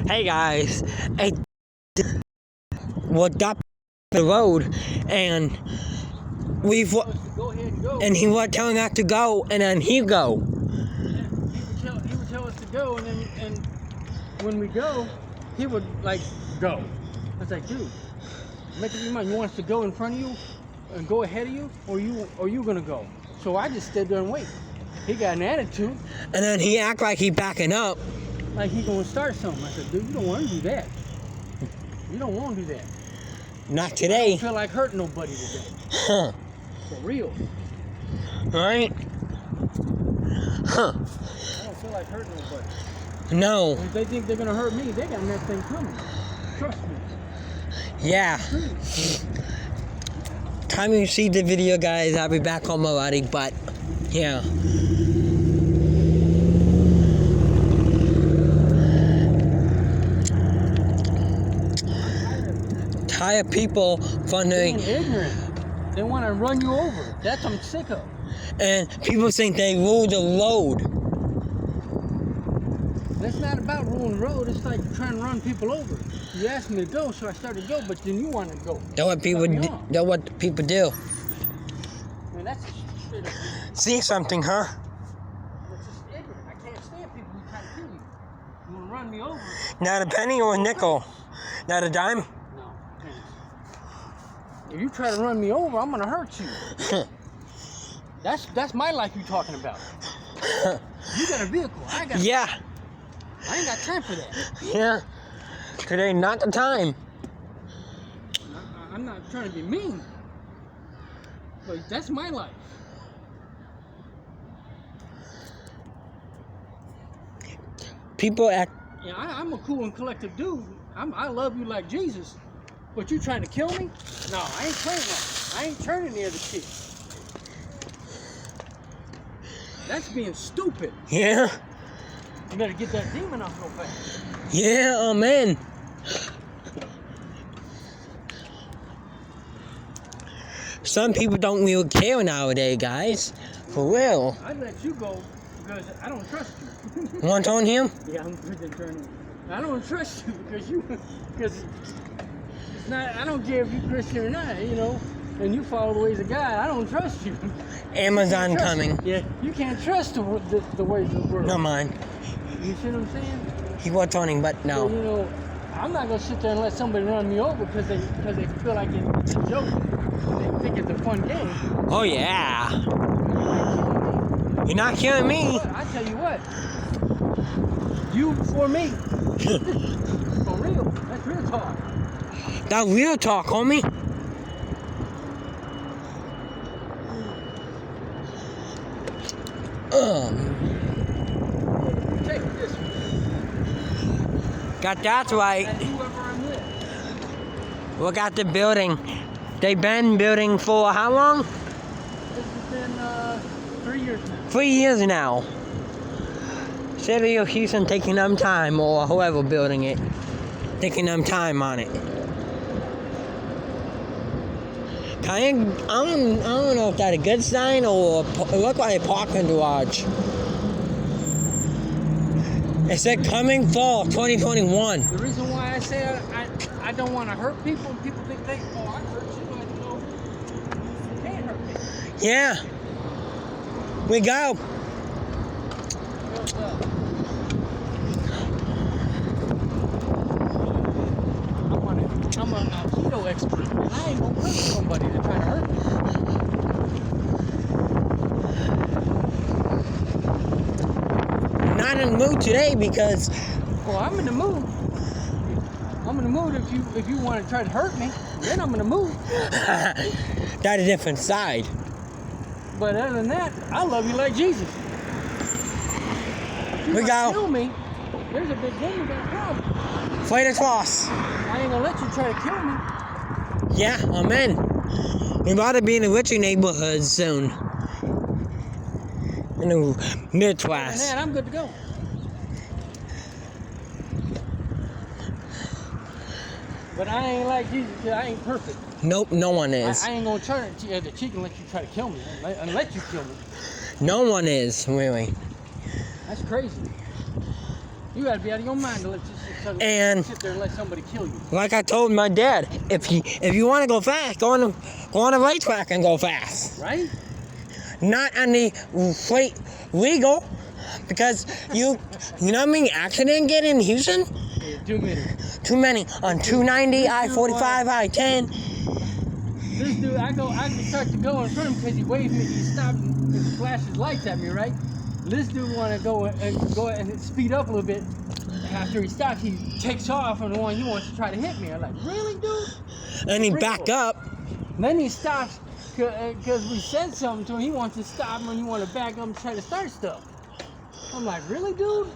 Hey guys, I walked up the road and and he was telling us to go, and then he go. Yeah, he would tell us to go, and when we go, he would like go. I was like, dude, make up your mind. You want us to go in front of you and go ahead of you, or you gonna go? So I just stood there and wait. He got an attitude. And then he act like he backing up. Like he gonna start something. I said, dude, you don't want to do that. You don't want to do that. Not I today. don't feel like hurting nobody today. Huh. For real. Right? Huh. I don't feel like hurting nobody. No. If they think they're gonna hurt me, they got that thing coming. Trust me. Yeah. Time you see the video, guys, I'll be back on my body, but yeah. Tired people from Being the ignorant. They want to run you over. That's what I'm sick of. and people think they rule the road. It's not about ruling the road. It's like trying to run people over. You asked me to go, so I started to go, but then you want to go. That's what people do. That's what people do. I mean, that's just straight up. See something, huh? It's just ignorant. I can't stand people who try to kill you. You want to run me over? Not a penny or a nickel. Not a dime. No. Thanks. If you try to run me over, I'm gonna hurt you. That's my life you're talking about. You got a vehicle. I got. Yeah. I ain't got time for that. Yeah. Today, not the time. I'm not trying to be mean, but that's my life. People act. Yeah, I'm a cool and collective dude. I love you like Jesus, but you trying to kill me? No, I ain't playing that. I ain't turning the other cheek. That's being stupid. Yeah. You better get that demon off real fast. Yeah, amen. Some people don't really care nowadays, guys. For real. I'd let you go because I don't trust you. Want on him? Yeah, I'm good at turning. I don't trust you because it's not. I don't care if you're Christian or not, and you follow the ways of God. I don't trust you. Amazon coming. Yeah, you can't trust the ways of the world. No mind. You see what I'm saying? He was on him, but no. So, I'm not gonna sit there and let somebody run me over because they feel like it's a joke. They think it's a fun game. Oh yeah. You're not killing me. I tell you what. You before me. For real. That's real talk. That real talk, homie. Take this one. Got that right. And whoever I'm with. We got the building. They've been building for how long? This has been 3 years now. 3 years now. City of Houston taking them time, or whoever building it, taking them time on it. I don't know if that's a good sign or it looked like a parking garage. It said coming fall 2021. The reason why I say I don't want to hurt people, and people think I hurt you, you can't hurt me. Yeah. We go. I'm a keto expert, and I ain't gonna push somebody to try to hurt me. Not in the mood today because. Well, I'm in the mood. I'm in the mood if you want to try to hurt me, then I'm in the mood. That's a different side. But other than that, I love you like Jesus. If you want to kill me, there's a big game we got a problem. Fight the cross. I ain't gonna let you try to kill me. Yeah, amen. We're about to be in a richer neighborhood soon. In the Midwest. And I'm good to go. But I ain't like Jesus, 'cause I ain't perfect. Nope, no one is. I ain't gonna turn at the cheek and let you try to kill me, and let you kill me. No one is, really. That's crazy. You gotta be out of your mind to let this And sit there and let somebody kill you. like I told my dad, if you want to go fast, go on a racetrack and go fast. Right? Not on the legal, because you know how many accidents get in Houston? Yeah, too many. Too many on 290, I-45, I-10. This dude, I start to go in front of him because he waved me. He stopped and flashed his lights at me, right? This dude want to go and speed up a little bit. After he stops, he takes off on the one he wants to try to hit me. I'm like, really, dude? And he backed up. And then he stops because we said something to him. He wants to stop and he want to back up and try to start stuff. I'm like, really, dude?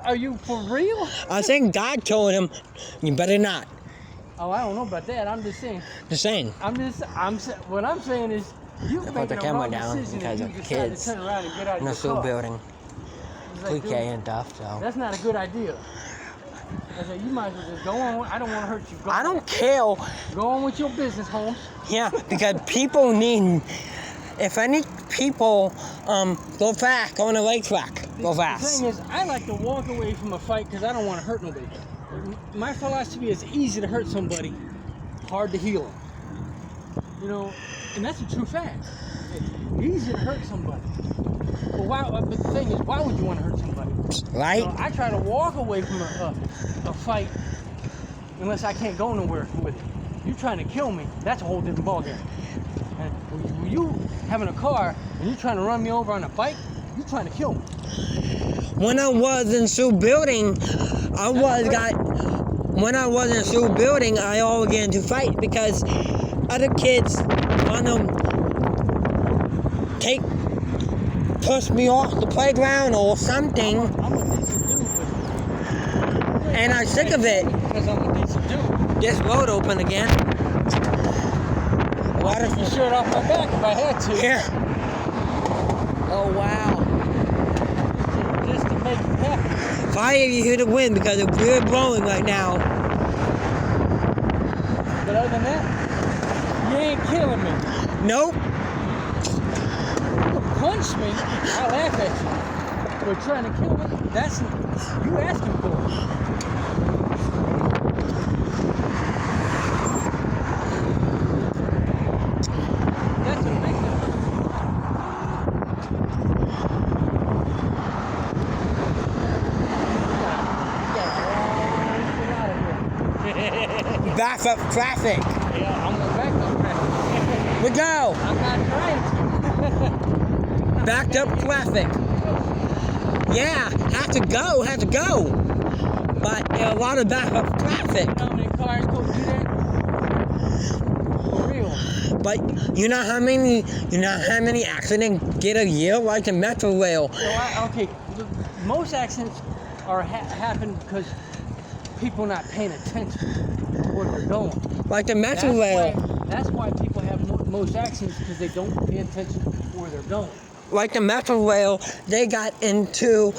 Are you for real? I think God told him, you better not. Oh, I don't know about that. I'm just saying. Just saying. What I'm saying is, you I make put the a camera wrong down decision because and of you decide kids to turn around and get out of in the your school car. building. It's like, Pre-K dude, and stuff, so. that's not a good idea. I said, you might as well just go on. I don't want to hurt you. I don't care. Go on with your business, Holmes. Yeah, because people need, if any people go fast, go on a racetrack, go The fast. thing is, I like to walk away from a fight because I don't want to hurt nobody. My philosophy is easy to hurt somebody, hard to heal them. You know, and that's a true fact. It's easy to hurt somebody. But the thing is, why would you want to hurt somebody? Right? So I try to walk away from a fight unless I can't go nowhere with it. You trying to kill me, that's a whole different ballgame. And when you having a car and you trying to run me over on a bike, you trying to kill me. When I was in school building, when I was in school building, I always get into fight because other kids want to push me off the playground or something, I'm a decent dude, but and I'm sick of it. because I'm a decent dude. This road open again. What I'd take your shirt off my back if I had to. Yeah. Oh wow. Just to make you happy. Fire you hear the wind because it's we're blowing right now. But other than that, you ain't killing me. Nope. You punch me, I laugh at you. But trying to kill me, that's you asking for it. That's a big difference. Back up traffic. Yeah, I'm gonna back up traffic. We go. I'm not trying to. Backed up traffic. Yeah, have to go. But a lot of back up traffic. You know how many cars go do that? For real. But you know how many accidents get a year like the Metro Rail? So most accidents happen because people not paying attention to where they're going. Like the Metro Rail. That's why people have most accidents, because they don't pay attention to where they're going. Like the Metro Rail, they got into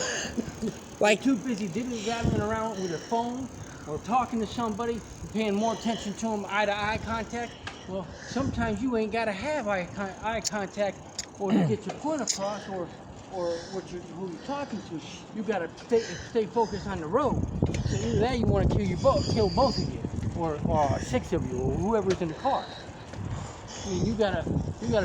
like They're too busy diddly-daddling around with their phone or talking to somebody, paying more attention to them, eye-to-eye contact. Well, sometimes you ain't got to have eye contact or to get your point across or who you're talking to. You got to stay focused on the road. So either that, you want to kill both of you, or six of you, or whoever's in the car. I mean, you gotta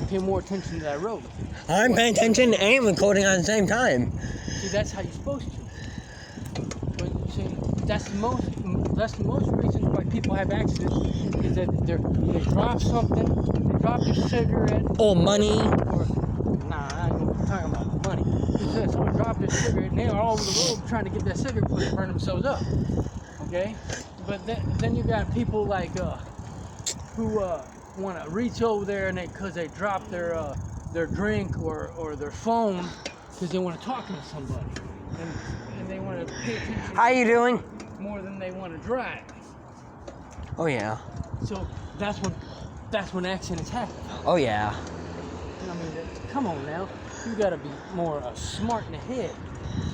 pay more attention to that road. I'm paying attention and recording at the same time. See, that's how you're supposed to. But see, that's the most reason why people have accidents is that they drop something, they drop their cigarette. Or money. Or, nah, I ain't talking about money. It's someone dropped their cigarette and they are all over the road trying to get that cigarette before they burn themselves up. Okay? But then you got people like who want to reach over there and because they dropped their drink or their phone because they want to talk to somebody and they want to pay attention. How you doing? More than they want to drive. Oh yeah. So that's when accidents happen. Oh yeah. I mean, come on now. You gotta be more smart in the head.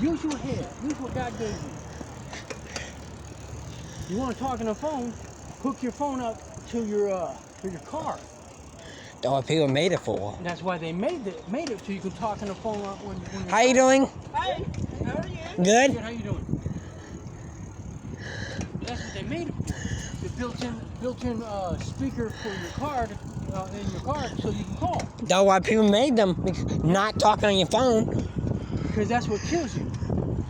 Use your head. Use what God gave you. You want to talk on the phone? Hook your phone up to your car. That's what people made it for. And that's why they made it so you can talk on the phone when you're How you doing? Hi, how are you? Good? How you doing? That's what they made it for. The built-in speaker for your card in your car, so you can call. That's why people made them. Not talking on your phone. Because that's what kills you.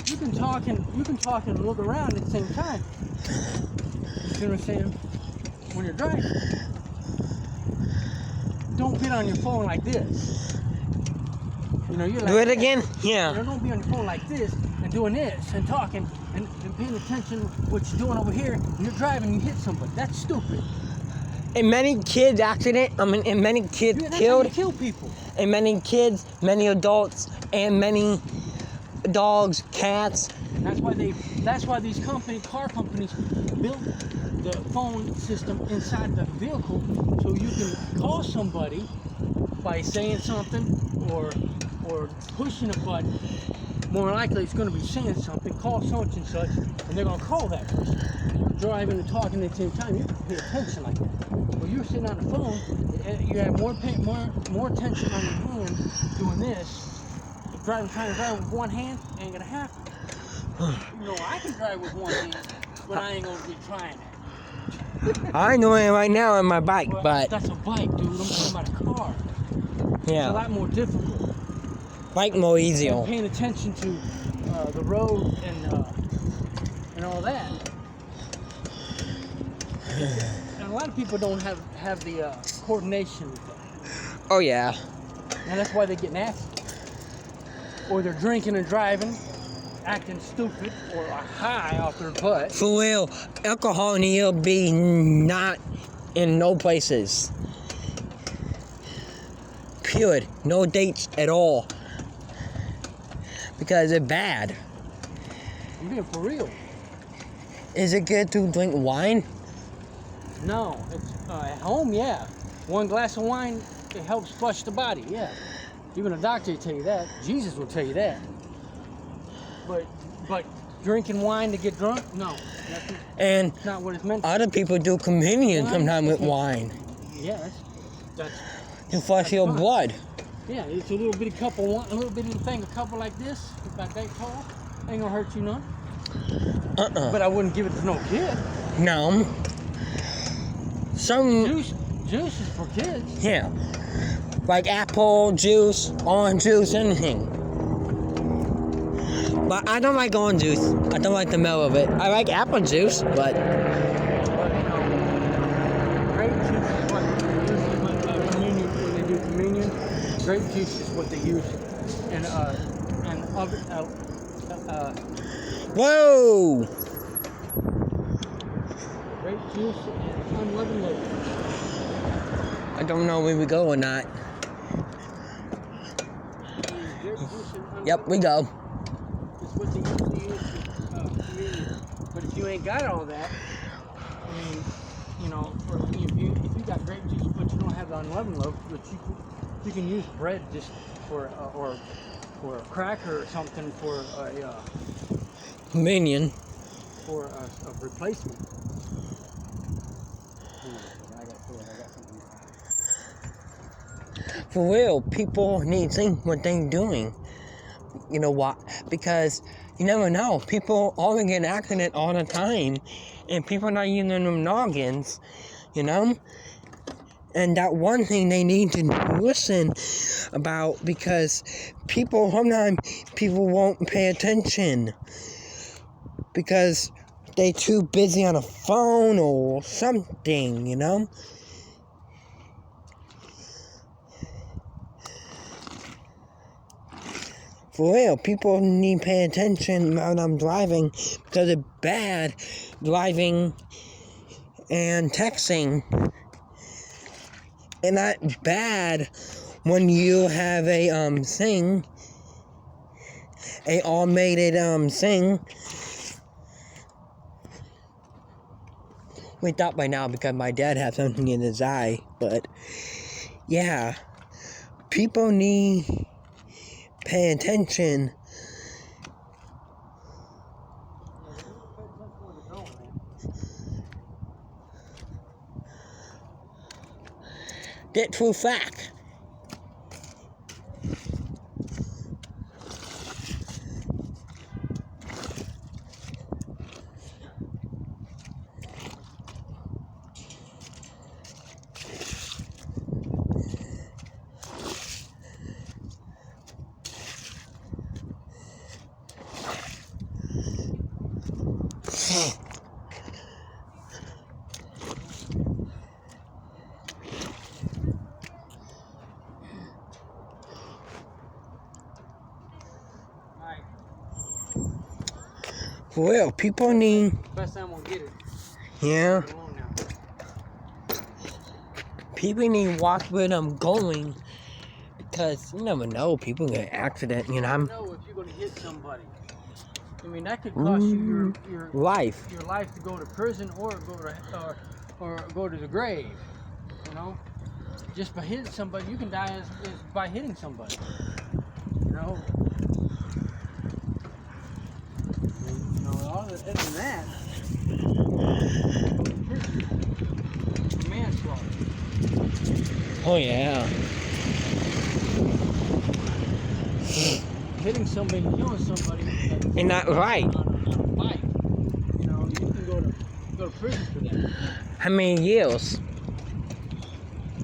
You can talk and look around at the same time. You see what I'm saying? When you're driving, don't get on your phone like this. You know, you're like, Do it again? Yeah. don't be on your phone like this and doing this and talking and paying attention to what you're doing over here. And you're driving, you hit somebody. That's stupid. And many kids and many kids That's how killed. you kill people. And many kids, many adults, and many dogs, cats. That's why these car companies built the phone system inside the vehicle so you can call somebody by saying something or pushing a button. More likely it's going to be saying something, call such and such, and they're going to call that person. Driving and talking at the same time, you have to pay attention like that. When you're sitting on the phone, you have more attention on your hand doing this. Trying to drive with one hand ain't gonna happen. You know, I can drive with one hand, but I ain't gonna be trying it. I'm doing it right now on my bike, Well, but that's a bike, dude. I'm talking about a car. It's a yeah, lot more difficult. bike more easier. And paying attention to the road and all that. And a lot of people don't have the coordination with that. Oh yeah. And that's why they get nasty. Or they're drinking and driving, acting stupid, or are high off their butt. For real, alcohol need to be not in no places. Period. No dates at all. Because it's bad. I'm being for real. Is it good to drink wine? No, it's at home, yeah. One glass of wine, it helps flush the body, yeah. Even a doctor will tell you that. Jesus will tell you that. But drinking wine to get drunk? No. And That's not what it's meant to. other people do communion Wine? sometimes with wine Yeah, that's to flush your fine. blood. yeah, it's a little bitty cup of wine, a little bitty thing, a cup like this, about that tall. Ain't gonna hurt you none. But I wouldn't give it to no kid. No. Some, Juice is for kids. yeah. Like apple juice, orange juice, anything. But I don't like orange juice. I don't like the smell of it. I like apple juice, but But, grape juice is what usually when they do communion. Grape juice is what they use, and other whoa! grape juice and unleavened loaf. I don't know where we go or not. Grape juice and Yep, we go. Is what they usually use for communion. But if you ain't got all that, I mean, you know, if you got grape juice but you don't have the unleavened loaf, but you can use bread just for or a cracker or something for a Communion. for a replacement. For real, people need to think what they're doing. You know what? Because you never know. People always get in an accident all the time. And people not using them noggins. You know? And that one thing they need to listen about, because sometimes people won't pay attention. Because they too busy on a phone or something, you know? For real, people need to pay attention when I'm driving, because it's bad driving and texting. And not bad when you have a thing, a automated thing. We thought by now because my dad has something in his eye, but yeah, people need pay attention. Get true fact. Alright, For real, people need. best time we'll get it. Yeah. Go on now. People need to watch where I'm going. Because you never know, people get accident, you know. You know if you're gonna hit somebody. I mean, that could cost you your Life. your life to go to prison or go to the grave. You know, just by hitting somebody, you can die as by hitting somebody. You know. You know, other than that, manslaughter. Oh yeah. Hitting somebody, killing somebody. And not right. On a bike. You know, you can go to prison for that. How many years?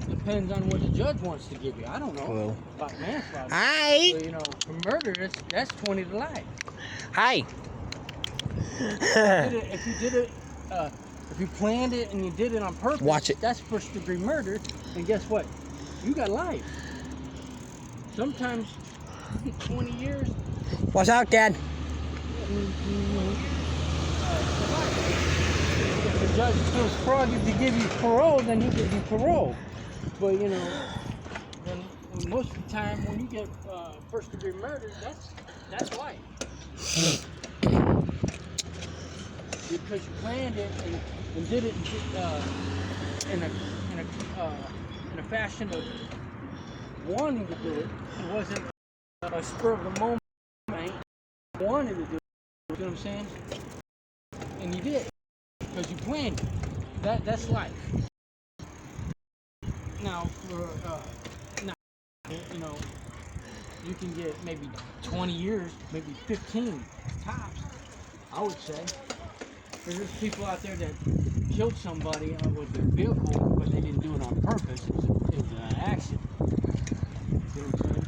Depends on what the judge wants to give you. I don't know Well. about manslaughter. Hi. But, you know, for murder, that's 20 to life. Hi. If you did it, if you planned it and you did it on purpose, Watch it. That's first degree murder. And guess what? You got life. Sometimes 20 years. Watch out, Dad. If the judge feels froggy to give you parole, then he gives you parole. But you know, when most of the time when you get first degree murder, that's life. Because you planned it and did it in a fashion of wanting to do it. It wasn't a spur of the moment. You wanted to do it. You know what I'm saying? And you did because you planned it. That's life. Now, you know, you can get maybe 20 years, maybe 15 tops. I would say. There's people out there that killed somebody with their vehicle, but they didn't do it on purpose. It was an accident. You know what I'm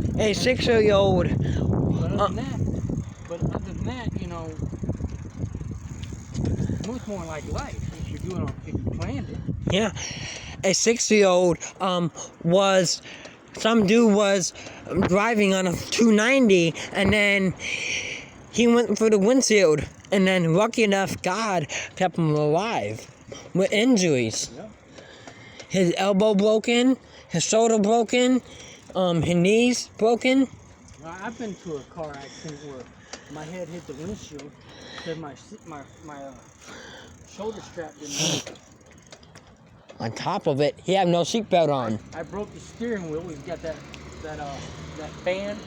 saying? Hey, 6-year-old. But other than that, you know, it's much more like life if you planned it. Yeah. A 6-year-old was. Some dude was driving on a 290 and then he went for the windshield, and then lucky enough, God kept him alive with injuries. Yeah. His elbow broken, his shoulder broken, his knees broken. Well, I've been to a car accident where my head hit the windshield because my shoulder strap didn't move. On top of it, he had no seatbelt on. I broke the steering wheel. We've got that band,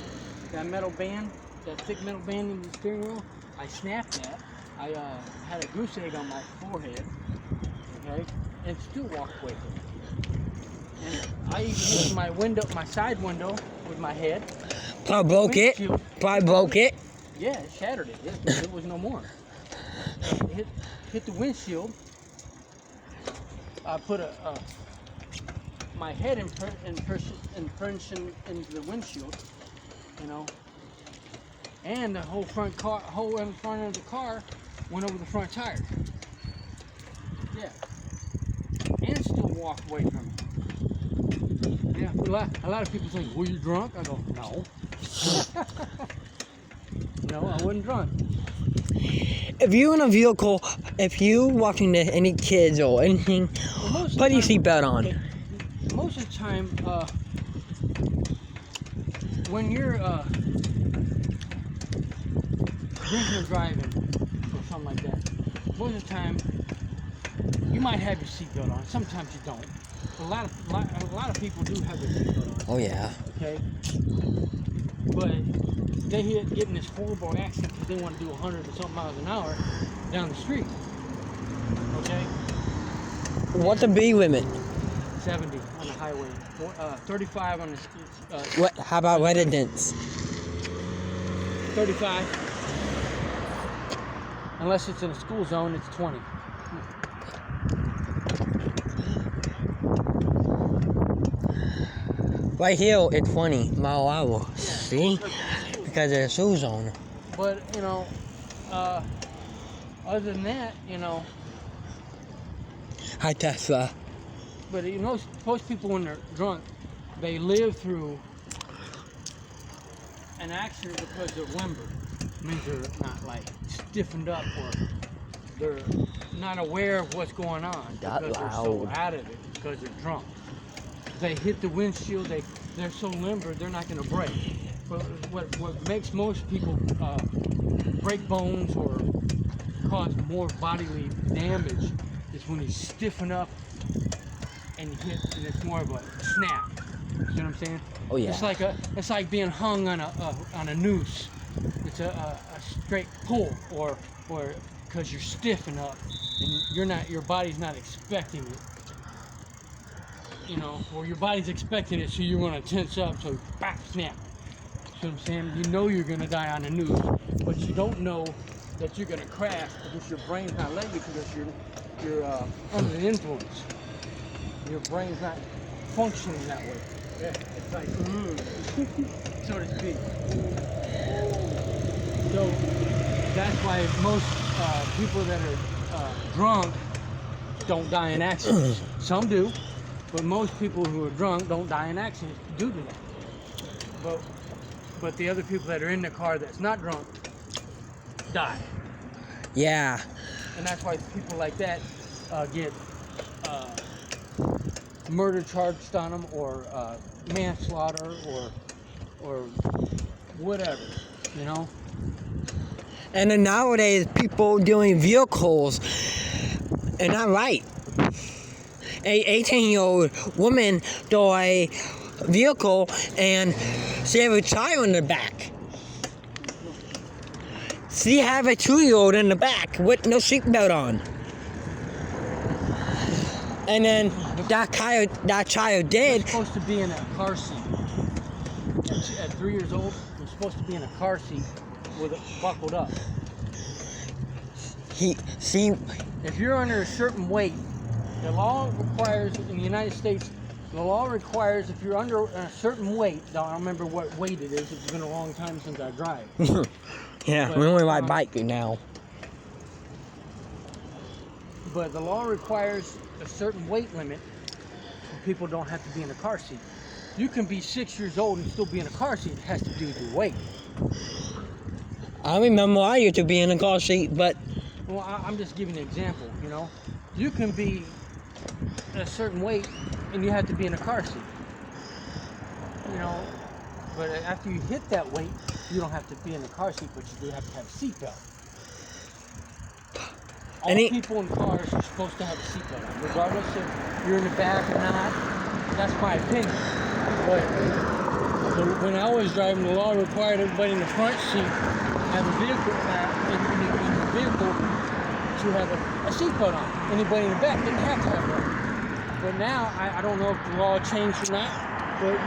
that metal band. That thick metal band in the steering wheel, I snapped that. I had a goose egg on my forehead, okay, and still walked away from it. And I even hit my window, my side window, with my head. Probably broke it. Probably broke it. Yeah, it shattered it. Yeah, it was no more. It hit the windshield. I put my head impression into the windshield, you know. And the whole in front of the car went over the front tire. Yeah. And still walked away from it. Yeah. A lot of people think, were you drunk? I go, no. No, I wasn't drunk. If you're in a vehicle, if you walking to any kids or anything, put your seatbelt on. Okay, most of the time, when you're drinking or driving or something like that, most of the time you might have your seatbelt on. Sometimes you don't. A lot of people do have their seatbelt on. Oh yeah. Okay. But they get in this horrible accident because they want to do 100 or something miles an hour down the street. Okay. What's the speed limit? 70 on the highway. 35 on the streets. What? How about residents? 35. Unless it's in a school zone, it's 20. Right here, it's 20 mile an hour. See? Because there's a school zone. But, you know, other than that, Hi, Tesla. but most people when they're drunk, they live through an accident because they're limber. It means they're not like stiffened up or they're not aware of what's going on That because they're so loud. out of it because they're drunk. They hit the windshield. They're so limber they're not going to break. But what makes most people break bones or cause more bodily damage is when you stiffen up and you hit, and it's more of a snap. You know what I'm saying? Oh, yeah. It's like being hung on a noose. It's a straight pull, or because you're stiffened up and your body's not expecting it. Or your body's expecting it, so you're gonna tense up, so bap, snap. You know what I'm saying? You know you're gonna die on a noose, but you don't know that you're gonna crash because your brain's not letting you, because you're under the influence. Your brain's not functioning that way. Yeah, it's like, so to speak. So that's why most people that are drunk don't die in accidents. Some do, but most people who are drunk don't die in accidents due to that. But the other people that are in the car that's not drunk die. Yeah. And that's why people like that get murder charged on them, or manslaughter, or whatever, And then nowadays, people doing vehicles, and not right. A 18-year-old woman drove a vehicle, and she have a child in the back. She have a 2-year-old in the back with no seatbelt on. And then that child They're did. supposed to be in a car seat. At 3 years old, you're supposed to be in a car seat with it buckled up. If you're under a certain weight, the law requires, in the United States, the law requires if you're under a certain weight, I don't remember what weight it is, it's been a long time since I drive. Yeah, But, we only ride bike now. But the law requires a certain weight limit, so people don't have to be in a car seat. You can be 6 years old and still be in a car seat. It has to do with your weight. I remember I used to be in a car seat, but Well, I'm just giving an example, You can be a certain weight and you have to be in a car seat. But after you hit that weight, you don't have to be in a car seat, but you do have to have a seatbelt. All people in cars are supposed to have a seatbelt on, regardless if you're in the back or not. That's my opinion. But when I was driving, the law required everybody in the front seat have a vehicle in the vehicle to have a seatbelt on. Anybody in the back didn't have to have one. But now I don't know if the law changed or not. But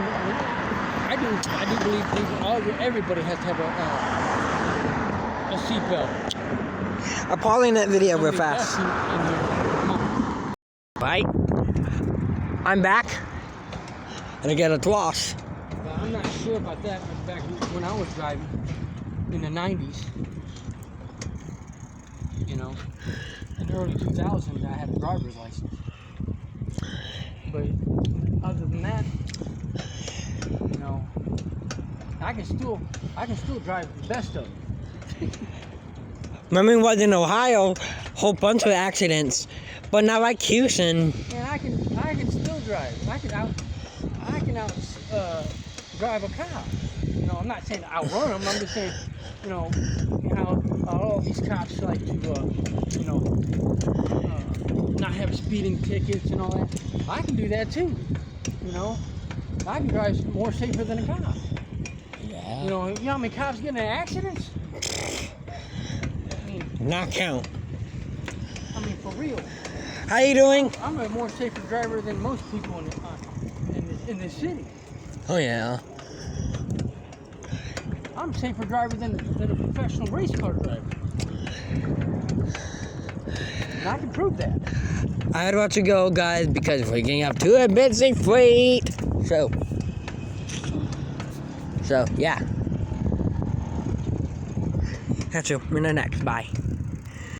I do believe everybody has to have a seatbelt. I'm pausing that video real fast. Right? I'm back. And I get a loss. I'm not sure about that, but back when I was driving in the 90s, in the early 2000s, I had a driver's license. But other than that, I can still drive the best of them. Remember when I was in Ohio, whole bunch of accidents, but not like Houston. And I can still drive. I can out drive a cop. I'm not saying outrun them. I'm just saying, how all these cops like to, not have speeding tickets and all that. I can do that too. I can drive more safer than a cop. Yeah. You know how many cops get in accidents? Not count. For real. How you doing? I'm a more safer driver than most people in the city. Oh yeah. I'm a safer driver than a professional race car driver. And I can prove that. I had to go, guys, because we're getting up to a busy freight. So yeah. Catch you in the next. Bye.